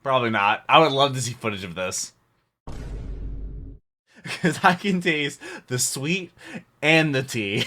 Probably not. I would love to see footage of this. Because I can taste the sweet and the tea.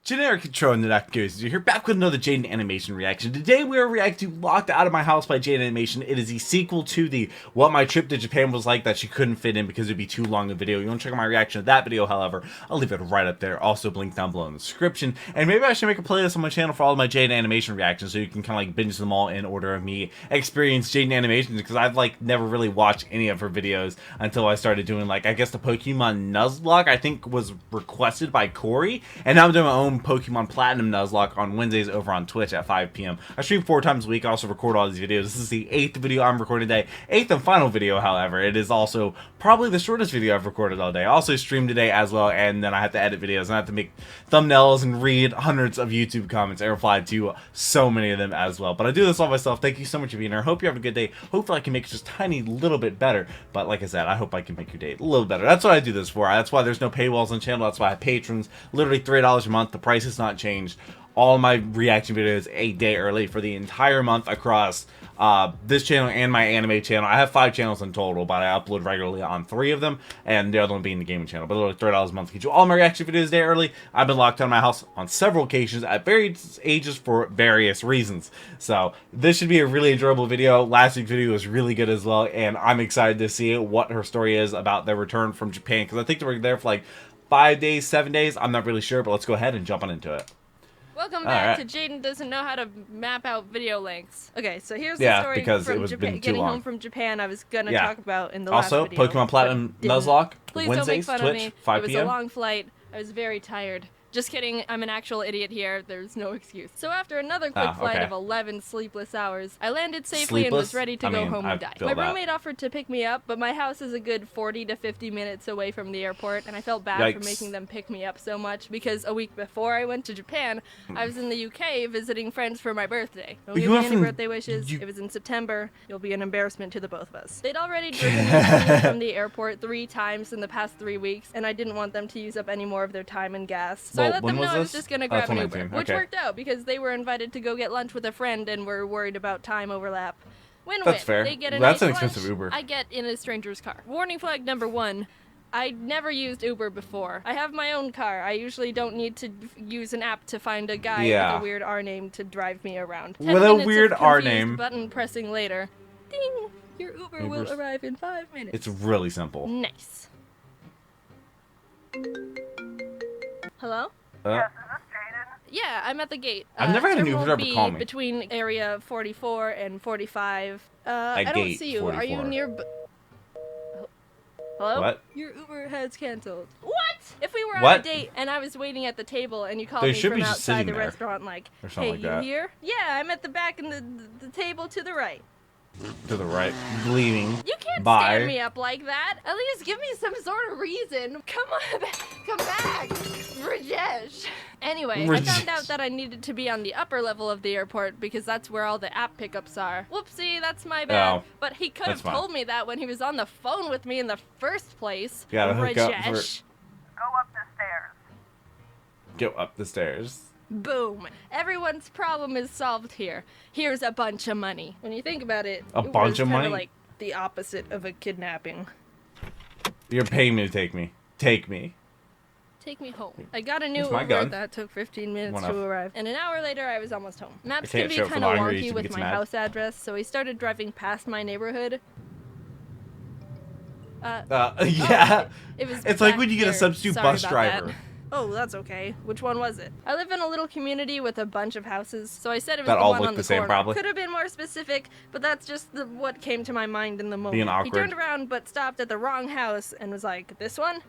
Generic Control and the Nakagoos. You're here back with another Jaiden animation reaction. Today we are reacting to Locked Out of My House by Jaiden Animation. It is the sequel to the What My Trip to Japan Was Like that she couldn't fit in because it would be too long a video. You want to check out my reaction to that video, however, I'll leave it right up there. Also linked down below in the description. And maybe I should make a playlist on my channel for all of my Jaiden Animation reactions so you can kind of like binge them all in order of me experience Jaiden Animations, because I've like never really watched any of her videos until I started doing like, I guess the Pokemon Nuzlocke I think was requested by Corey, and now I'm doing my own Pokemon Platinum Nuzlocke on Wednesdays over on Twitch at 5 p.m. I stream 4 times a week. I also record all these videos. This is the 8th video I'm recording today. 8th and final video, however. It is also probably the shortest video I've recorded all day. I also stream today as well, and then I have to edit videos, and I have to make thumbnails and read hundreds of YouTube comments and reply to so many of them as well. But I do this all myself. Thank you so much for being here. Hope you have a good day. Hopefully I can make it just a tiny little bit better. But like I said, I hope I can make your day a little better. That's what I do this for. That's why there's no paywalls on the channel. That's why I have patrons. Literally $3 a month. The price has not changed. All my reaction videos a day early for the entire month across this channel and my anime channel. I have 5 channels in total, but I upload regularly on 3 of them, and the other one being the gaming channel. But literally $3 a month get you all my reaction videos a day early. I've been locked out of my house on several occasions at various ages for various reasons. So this should be a really enjoyable video. Last week's video was really good as well, and I'm excited to see what her story is about their return from Japan, because I think they were there for like 5 days, 7 days. I'm not really sure, but let's go ahead and jump on into it. Welcome back to Jaiden Doesn't Know How to Map Out Video Lengths. Okay, so here's the story because from it was Japan. Getting home from Japan, I was gonna talk about in the also, last video. Pokemon Platinum Nuzlocke, Please Wednesdays, don't make fun Twitch, of me. 5 It was p.m. a long flight. I was very tired. Just kidding, I'm an actual idiot here. There's no excuse. So after another quick flight of 11 sleepless hours, I landed safely and was ready to go home and die. My roommate offered to pick me up, but my house is a good 40 to 50 minutes away from the airport, and I felt bad for making them pick me up so much because a week before I went to Japan, I was in the UK visiting friends for my birthday. Don't give me any birthday wishes. It was in September. You'll be an embarrassment to the both of us. They'd already driven me from the airport 3 times in the past 3 weeks, and I didn't want them to use up any more of their time and gas. So I let them know I was just gonna grab an Uber, which worked out because they were invited to go get lunch with a friend and were worried about time overlap. Win-win. That's fair. They get a That's nice an expensive lunch, Uber. I get in a stranger's car. Warning flag number 1. I never used Uber before. I have my own car. I usually don't need to use an app to find a guy with a weird R name to drive me around. 10 with a minutes weird of R name. Button pressing later. Ding! Your Uber will arrive in 5 minutes. It's really simple. Nice. Hello? Yeah, I'm at the gate. I've never had an Terminal Uber driver call me. Between area 44 and 45. I don't see you. 44. Are you near? Hello? What? Your Uber has canceled. What? If we were on What? a date and I was waiting at the table and you called They me should from be just outside sitting the there. restaurant like, Or hey, something like you that. here? Yeah, I'm at the back in the table to the right. To the right, bleeding. You can't Bye. stand me up like that. At least give me some sort of reason. Come on, come back, Rajesh. Anyway, I found out that I needed to be on the upper level of the airport because that's where all the app pickups are. Whoopsie, that's my bad. Oh, but he could have told me that when he was on the phone with me in the first place. You gotta hook up Rajesh. Go up the stairs. Go up the stairs. Boom. Everyone's problem is solved here. Here's a bunch of money. When you think about it, A bunch of money? like the opposite of a kidnapping. You're paying me to take me. Take me. Take me home. I got a new Here's my Uber gun. that took 15 minutes One to up. arrive. And an hour later, I was almost home. Maps can't can be show it for kind of longer, wonky YouTube with gets my mad. house address, so we started driving past my neighborhood. Yeah. It was It's like back when you get a there. substitute Sorry bus about driver. that. Oh, that's okay. Which one was it? I live in a little community with a bunch of houses, so I said it was That the all one look on the the same, corner. probably. Could have been more specific, but that's just what came to my mind in the moment. Being He awkward. turned around but stopped at the wrong house and was like, "This one?"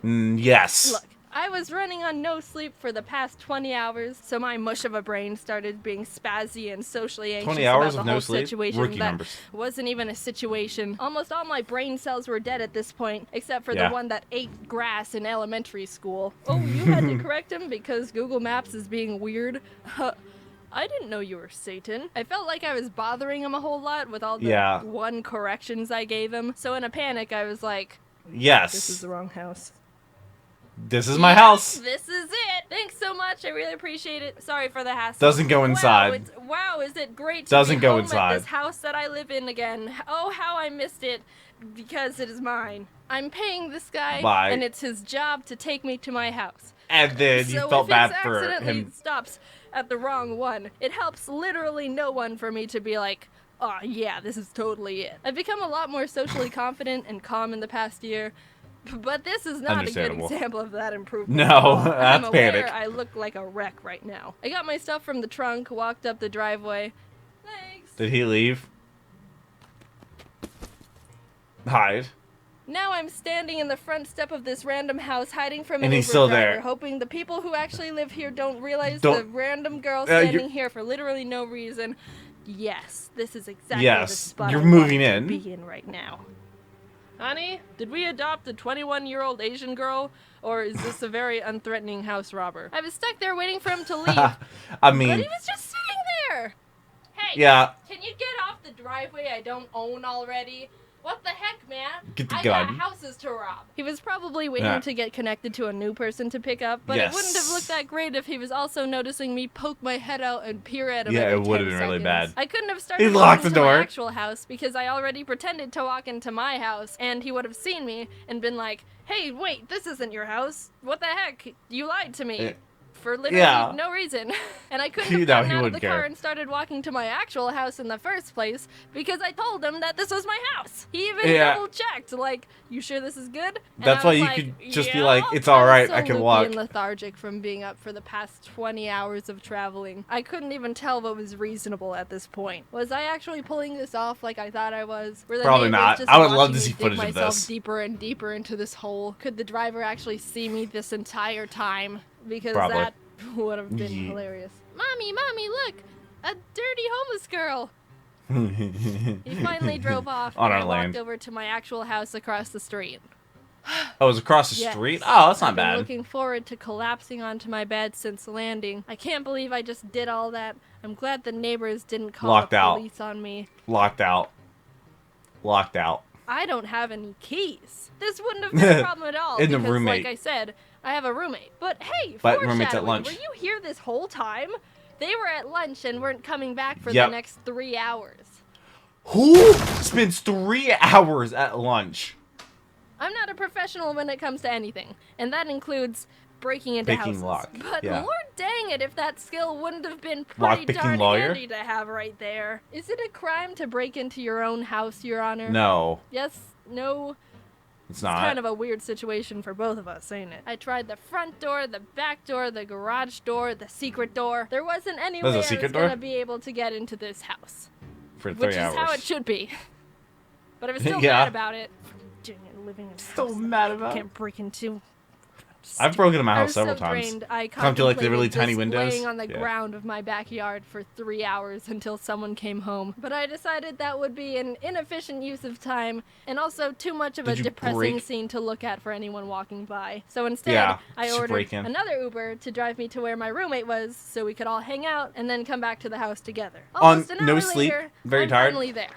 Yes. Look, I was running on no sleep for the past 20 hours, so my mush of a brain started being spazzy and socially anxious 20 hours about of the no whole sleep? situation Rookie that numbers. wasn't even a situation. Almost all my brain cells were dead at this point, except for Yeah. the one that ate grass in elementary school. Oh, you had to correct him because Google Maps is being weird? I didn't know you were Satan. I felt like I was bothering him a whole lot with all the one corrections I gave him, so in a panic I was like, Yes. "This is the wrong house." This is my house. This is it! Thanks so much. I really appreciate it. Sorry for the hassle. Doesn't go inside. Wow, is it great to Doesn't be go home inside. at this house that I live in again. Oh, how I missed it, because it is mine. I'm paying this guy, and it's his job to take me to my house. And then you felt bad for him. So if it accidentally stops at the wrong one, it helps literally no one for me to be like, oh yeah, this is totally it. I've become a lot more socially confident and calm in the past year, but this is not a good example of that improvement. No, that's panic. I look like a wreck right now. I got my stuff from the trunk, walked up the driveway. Thanks. Did he leave? Hide. Now I'm standing in the front step of this random house, hiding from And an he's Uber still driver, there. hoping the people who actually live here don't realize the random girl standing here for literally no reason. Yes, this is exactly the spot you're I moving want to be in right now. Honey, did we adopt a 21-year-old Asian girl, or is this a very unthreatening house robber? I was stuck there waiting for him to leave. I mean... But he was just sitting there! Hey, can you get off the driveway I don't own already? What the heck, man? Get the I gun. got houses to rob. He was probably waiting to get connected to a new person to pick up, but it wouldn't have looked that great if he was also noticing me poke my head out and peer at him. Yeah, it would have been really bad. I couldn't have started walking to my actual house because I already pretended to walk into my house, and he would have seen me and been like, "Hey, wait, this isn't your house. What the heck? You lied to me." For literally no reason. And I couldn't have gotten out of the car and started walking to my actual house in the first place because I told him that this was my house. He even double-checked, like, you sure this is good? And that's why you could just be like, it's alright, I can walk. I was so lethargic from being up for the past 20 hours of traveling. I couldn't even tell what was reasonable at this point. Was I actually pulling this off like I thought I was? Probably not. I would love to see footage of this. Deeper and deeper into this hole. Could the driver actually see me this entire time? Because that would have been hilarious. Mommy, look! A dirty homeless girl! He finally drove off, and I walked over to my actual house across the street. Oh, it was across the street? Oh, that's not bad. I've been looking forward to collapsing onto my bed since landing. I can't believe I just did all that. I'm glad the neighbors didn't call the police on me. Locked out. I don't have any keys. This wouldn't have been a problem at all. The because, roommate. Like I said, I have a roommate. But hey, roommate's at lunch. Were you here this whole time? They were at lunch and weren't coming back for the next 3 hours. Who spends 3 hours at lunch? I'm not a professional when it comes to anything, and that includes breaking into houses. Lock. But Lord dang it, if that skill wouldn't have been pretty darn handy to have right there. Is it a crime to break into your own house, Your Honor? No. Yes? No? It's not. It's kind of a weird situation for both of us, ain't it? I tried the front door, the back door, the garage door, the secret door. There wasn't any way I was going to be able to get into this house. For 3 hours. Which is how it should be. But I was still mad about it. Living in Still mad about it. Can't break into. I've broken into my house several times. Drained, I come to like the really tiny windows. Laying on the ground of my backyard for 3 hours until someone came home. But I decided that would be an inefficient use of time and also too much of a depressing scene to look at for anyone walking by. So instead, I ordered another Uber to drive me to where my roommate was so we could all hang out and then come back to the house together. Almost an hour later, I'm finally there.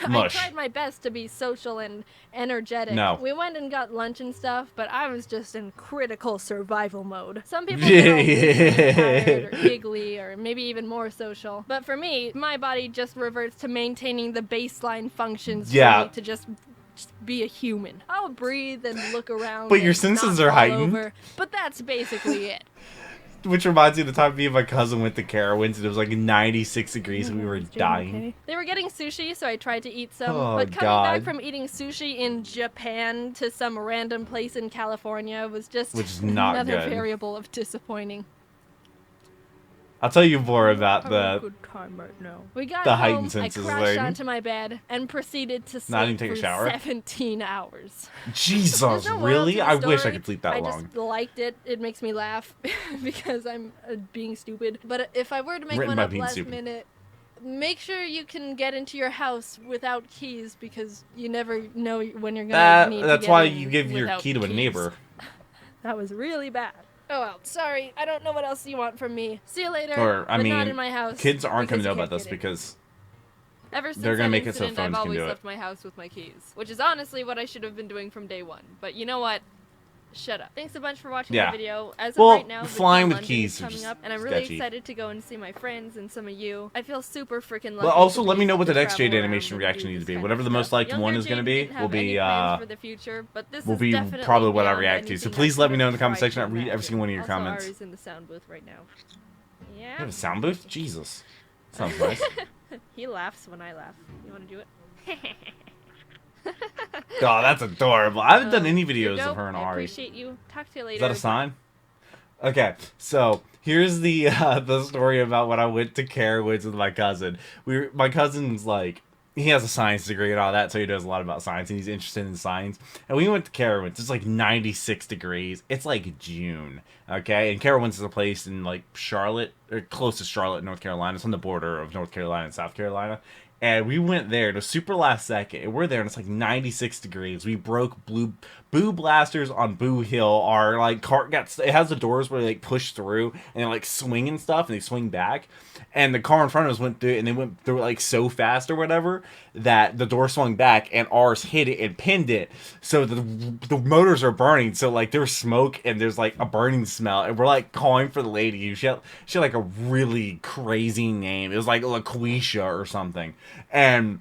I tried my best to be social and energetic. We went and got lunch and stuff, but I was just in critical survival mode. Some people get tired or giggly or maybe even more social. But for me, my body just reverts to maintaining the baseline functions for me to just be a human. I'll breathe and look around. But your senses are heightened. But that's basically it. Which reminds me of the time me and my cousin went to Carowinds and it was like 96 degrees and we were dying. Okay. They were getting sushi, so I tried to eat some. But coming back from eating sushi in Japan to some random place in California was just another variable of disappointing. I'll tell you more about the good time right now. We got home, I crashed onto my bed and proceeded to sleep for 17 hours. Jesus, really? I wish I could sleep that long. I just liked it. It makes me laugh because I'm being stupid. But if I were to make one up last minute, make sure you can get into your house without keys because you never know when you're going to need to get in. That's why you give your key to a neighbor. That was really bad. Oh well, sorry. I don't know what else you want from me. See you later. Or, I mean, not in my house kids aren't going to know about this because ever since they're going to make it so phones can do it. I've always left my house with my keys, which is honestly what I should have been doing from day one. But you know what? Shut up. Thanks a bunch for watching the video. As of well, right now, flying with London keys is coming up, and I'm really excited to go and see my friends and some of you. I feel super freaking lucky. But also, let me know what the next Jaiden animation reaction needs to be. Whatever the most liked one is going to be, will be probably what I react to. So please let me know in the comment section. I read every single one of your comments. Ari's in the sound booth right now. Yeah. You have a sound booth? Jesus. Sounds nice. He laughs when I laugh. You want to do it? Oh, that's adorable. I haven't done any videos of her and Ari. I appreciate you. Talk to you later. Is that a sign? Okay, so here's the story about when I went to Carowinds with my cousin. My cousin's like, he has a science degree and all that, so he knows a lot about science, and he's interested in science. And we went to Carowinds. It's like 96 degrees. It's like June, okay? And Carowinds is a place in like Charlotte, or close to Charlotte, North Carolina. It's on the border of North Carolina and South Carolina. And we went there. It was super last second. And we're there, and it's like 96 degrees. We broke Boo Blasters on Boo Hill. Our like cart it has the doors where they like push through and they like swing and stuff, and they swing back. And the car in front of us went through, and they went through like so fast or whatever that the door swung back, and ours hit it and pinned it. So the motors are burning. So like there's smoke and there's like a burning smell, and we're like calling for the lady. She had like a really crazy name. It was like LaQuisha or something, and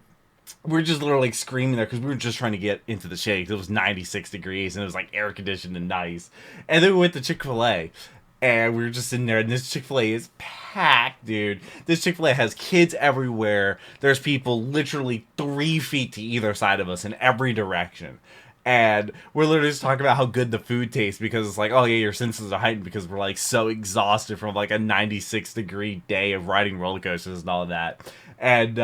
we're just literally like screaming there because we were just trying to get into the shade. It was 96 degrees and it was like air conditioned and nice. And then we went to Chick-fil-A. And we were just in there, and this Chick-fil-A is packed, dude. This Chick-fil-A has kids everywhere. There's people literally 3 feet to either side of us in every direction. And we're literally just talking about how good the food tastes because it's like, oh yeah, your senses are heightened because we're like so exhausted from like a 96 degree day of riding roller coasters and all of that. And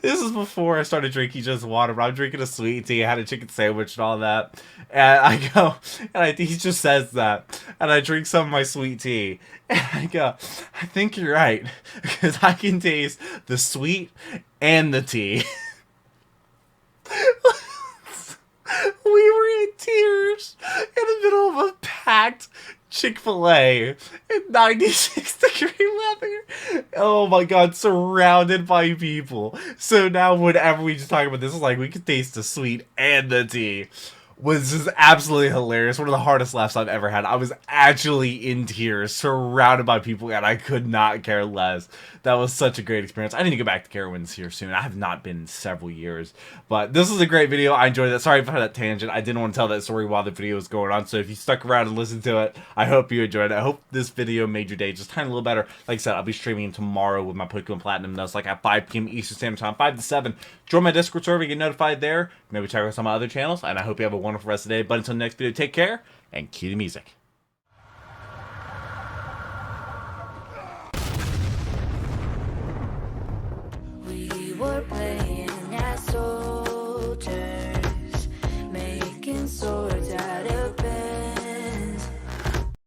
this is before I started drinking just water, but I'm drinking a sweet tea. I had a chicken sandwich and all that. And I go, and he just says that. And I drink some of my sweet tea. And I go, I think you're right. Because I can taste the sweet and the tea. We were in tears in the middle of a packed Chick-fil-A in 96 degree weather. Oh my god, surrounded by people. So now whenever we just talk about this, it's like we can taste the sweet and the tea. Was just absolutely hilarious. One of the hardest laughs I've ever had. I was actually in tears, surrounded by people, and I could not care less. That was such a great experience. I need to go back to Carowinds here soon. I have not been in several years. But this was a great video. I enjoyed that. Sorry for that tangent. I didn't want to tell that story while the video was going on. So if you stuck around and listened to it, I hope you enjoyed it. I hope this video made your day just kind of a little better. Like I said, I'll be streaming tomorrow with my Pokemon Platinum. That's like at 5 p.m. Eastern Standard Time, 5 to 7. Join my Discord server, get notified there. Maybe check out some of my other channels. And I hope you have a wonderful rest of the day. But until the next video, take care and cue the music. We were playing as soldiers, making swords out of